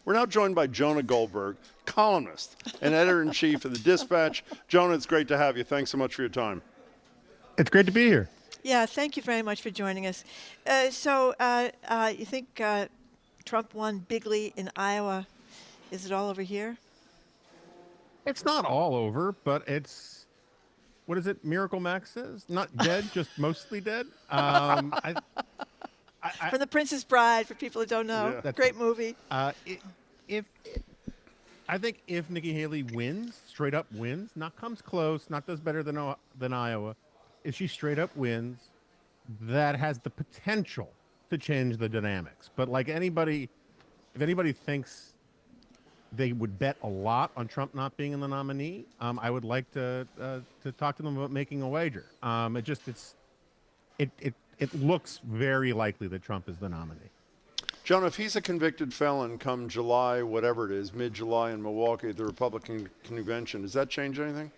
We're now joined by Jonah Goldberg, columnist and editor-in-chief of the Dispatch. Jonah, it's great to have you. Thanks so much for your time. It's great to be here. Yeah, thank you very much for joining us. You think Trump won bigly in Iowa? Is it all over here? It's not all over, but it's, what is it, Miracle Max says? Not dead, just mostly dead. From The Princess Bride, for people who don't know. Yeah. Great movie. I think if Nikki Haley wins, straight up wins, not comes close, not does better than Iowa, if she straight up wins, that has the potential to change the dynamics. But like anybody, if anybody thinks they would bet a lot on Trump not being in the nominee, I would like to talk to them about making a wager. It looks very likely that Trump is the nominee. Jonah, if he's a convicted felon come July, whatever it is, mid-July in Milwaukee at the Republican convention, does that change anything?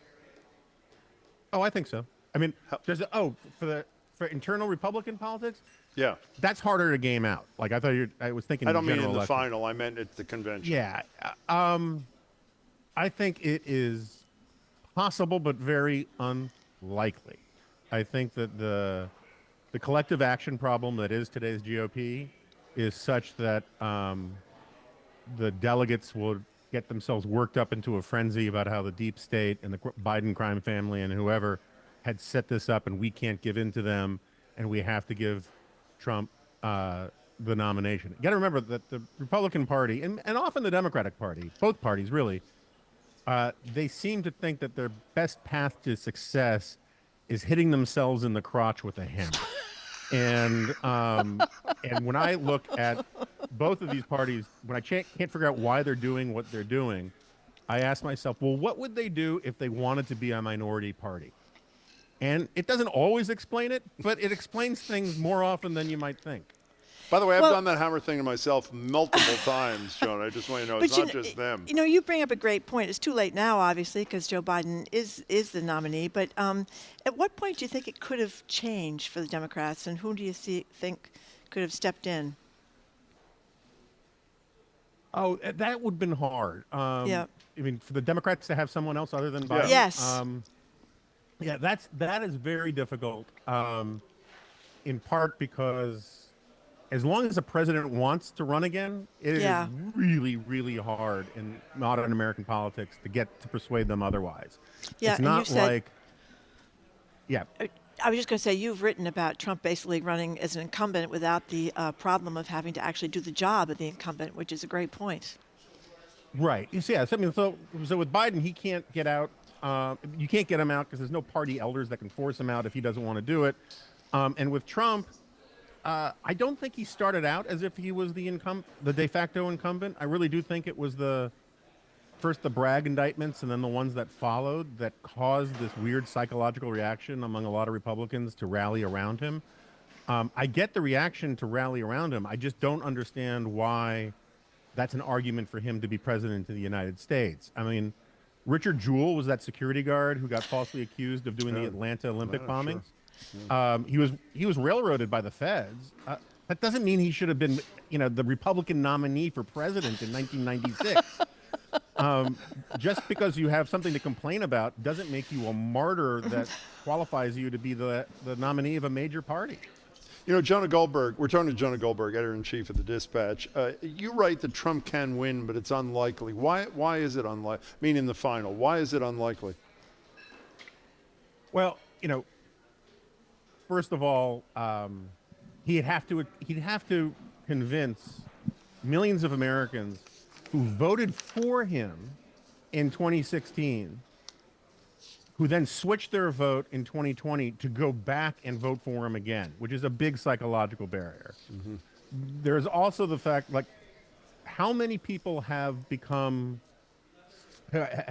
Oh, I think so. I mean, for internal Republican politics, yeah, that's harder to game out. Like I was thinking. I don't mean in general the election. final. I meant at the convention. Yeah, I think it is possible, but very unlikely. I think that the collective action problem that is today's GOP is such that the delegates will get themselves worked up into a frenzy about how the deep state and the Biden crime family and whoever had set this up, and we can't give in to them, and we have to give Trump the nomination. You got to remember that the Republican Party and often the Democratic Party, both parties really, they seem to think that their best path to success is hitting themselves in the crotch with a hammer. And when I look at both of these parties, when I can't figure out why they're doing what they're doing, I ask myself, well, what would they do if they wanted to be a minority party? And it doesn't always explain it, but it explains things more often than you might think. By the way, I've done that hammer thing to myself multiple times, Jonah. I just want you to know it's not just them. You know, you bring up a great point. It's too late now, obviously, because Joe Biden is the nominee. But at what point do you think it could have changed for the Democrats, and who do you think could have stepped in? Oh, that would have been hard. Yeah. I mean, for the Democrats to have someone else other than Biden. Yes. Yeah, that is very difficult. In part because as long as the president wants to run again, it is really, really hard in modern American politics to persuade them otherwise. Yeah, it's not yeah. I was just going to say, you've written about Trump basically running as an incumbent without the problem of having to actually do the job of the incumbent, which is a great point. Right. You see, yeah. So with Biden, he can't get out. You can't get him out because there's no party elders that can force him out if he doesn't want to do it. And with Trump, I don't think he started out as if he was the de facto incumbent. I really do think it was first the Bragg indictments and then the ones that followed that caused this weird psychological reaction among a lot of Republicans to rally around him. I get the reaction to rally around him. I just don't understand why that's an argument for him to be president of the United States. I mean, Richard Jewell was that security guard who got falsely accused of doing the Atlanta Olympic bombings. Sure. He was railroaded by the feds. That doesn't mean he should have been, the Republican nominee for president in 1996. Just because you have something to complain about doesn't make you a martyr that qualifies you to be the nominee of a major party. You know, Jonah Goldberg, we're talking to Jonah Goldberg, editor-in-chief of the Dispatch. You write that Trump can win, but it's unlikely. Why is it unlikely? I mean, in the final, why is it unlikely? Well, first of all, he'd have to convince millions of Americans who voted for him in 2016, who then switched their vote in 2020 to go back and vote for him again, which is a big psychological barrier. Mm-hmm. There's also the fact, how many people have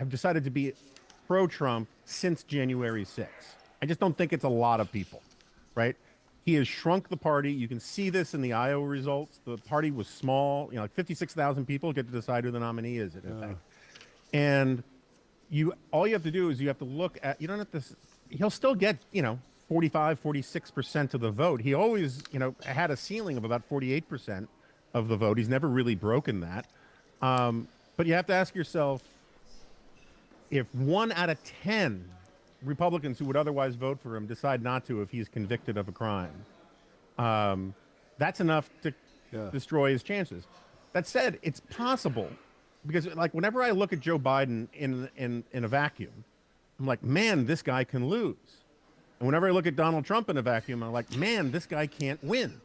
decided to be pro-Trump since January 6th? I just don't think it's a lot of people, right? He has shrunk the party. You can see this in the Iowa results. The party was small, 56,000 people get to decide who the nominee is, in fact. And all you have to do is you have to look at, you don't have to, he'll still get, 45, 46% of the vote. He always, had a ceiling of about 48% of the vote. He's never really broken that. But you have to ask yourself, if 1 out of 10 Republicans who would otherwise vote for him decide not to if he's convicted of a crime, that's enough to destroy his chances. That said, it's possible, because like whenever I look at Joe Biden in a vacuum, I'm like, man, this guy can lose. And whenever I look at Donald Trump in a vacuum, I'm like, man, this guy can't win.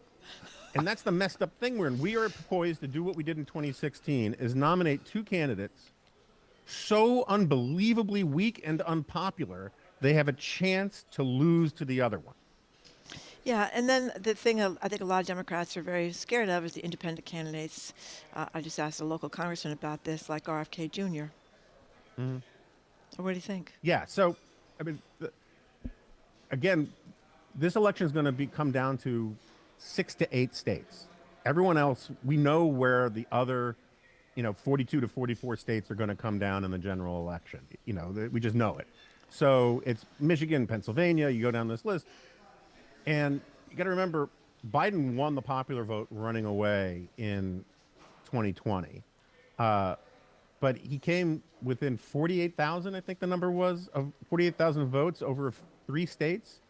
And that's the messed up thing we're in. We are poised to do what we did in 2016, is nominate 2 candidates so unbelievably weak and unpopular, they have a chance to lose to the other one. Yeah, and then the thing I think a lot of Democrats are very scared of is the independent candidates. I just asked a local congressman about this, like RFK Jr. Mm-hmm. So what do you think? Yeah, so, I mean, again, this election is going to come down to 6 to 8 states. Everyone else, we know where the other, 42 to 44 states are going to come down in the general election. We just know it. So it's Michigan, Pennsylvania, you go down this list. And you got to remember, Biden won the popular vote running away in 2020. But he came within 48,000, I think the number was, of 48,000 votes over 3 states.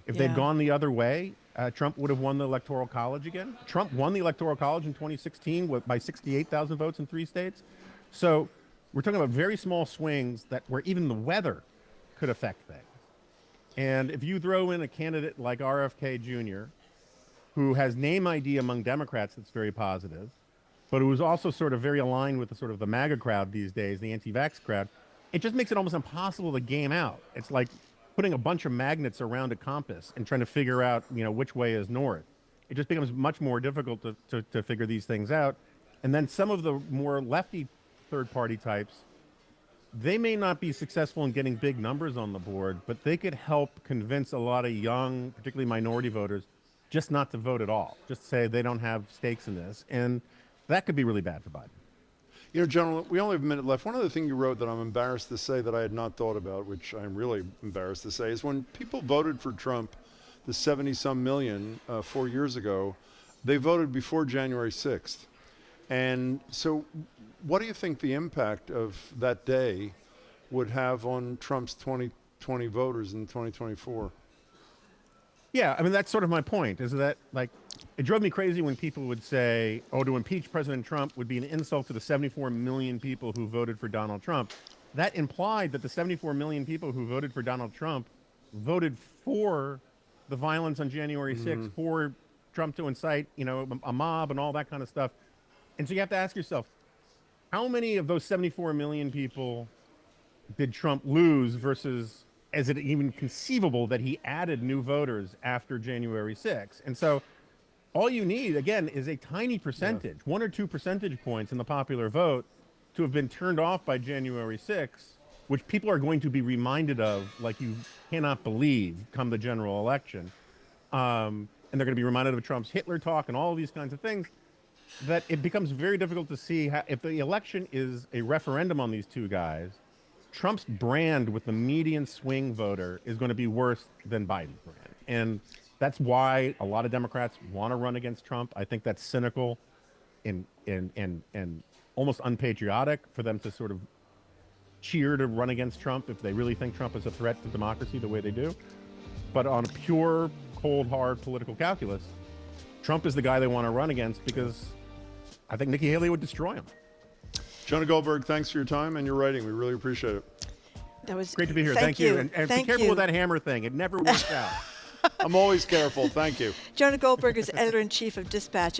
If they'd gone the other way, Trump would have won the Electoral College again. Trump won the Electoral College in 2016 by 68,000 votes in 3 states. So we're talking about very small swings where even the weather could affect things. And if you throw in a candidate like RFK Jr., who has name ID among Democrats that's very positive, but who is also sort of very aligned with the MAGA crowd these days, the anti-vax crowd, it just makes it almost impossible to game out. It's like putting a bunch of magnets around a compass and trying to figure out, which way is north. It just becomes much more difficult to figure these things out. And then some of the more lefty third-party types, they may not be successful in getting big numbers on the board, but they could help convince a lot of young, particularly minority voters, just not to vote at all. Just say they don't have stakes in this. And that could be really bad for Biden. Gentlemen, we only have a minute left. One other thing you wrote that I'm embarrassed to say that I had not thought about, which I'm really embarrassed to say, is when people voted for Trump, the 70-some million 4 years ago, they voted before January 6th. And so what do you think the impact of that day would have on Trump's 2020 voters in 2024? Yeah, I mean, that's sort of my point, is that, it drove me crazy when people would say, to impeach President Trump would be an insult to the 74 million people who voted for Donald Trump. That implied that the 74 million people who voted for Donald Trump voted for the violence on January 6th, for Trump to incite, a mob and all that kind of stuff. And so you have to ask yourself, how many of those 74 million people did Trump lose versus is it even conceivable that he added new voters after January 6th? And so all you need, again, is a tiny percentage, 1 or 2 percentage points in the popular vote to have been turned off by January 6th, which people are going to be reminded of like you cannot believe come the general election. And they're going to be reminded of Trump's Hitler talk and all of these kinds of things, that it becomes very difficult to see how, if the election is a referendum on these 2 guys, Trump's brand with the median swing voter is going to be worse than Biden's brand. And that's why a lot of Democrats want to run against Trump. I think that's cynical and almost unpatriotic for them to sort of cheer to run against Trump if they really think Trump is a threat to democracy the way they do. But on a pure, cold, hard political calculus, Trump is the guy they want to run against because I think Nikki Haley would destroy him. Jonah Goldberg, thanks for your time and your writing. We really appreciate it. That was great to be here. Thank you. And be careful with that hammer thing. It never works out. I'm always careful. Thank you. Jonah Goldberg is editor-in-chief of Dispatch.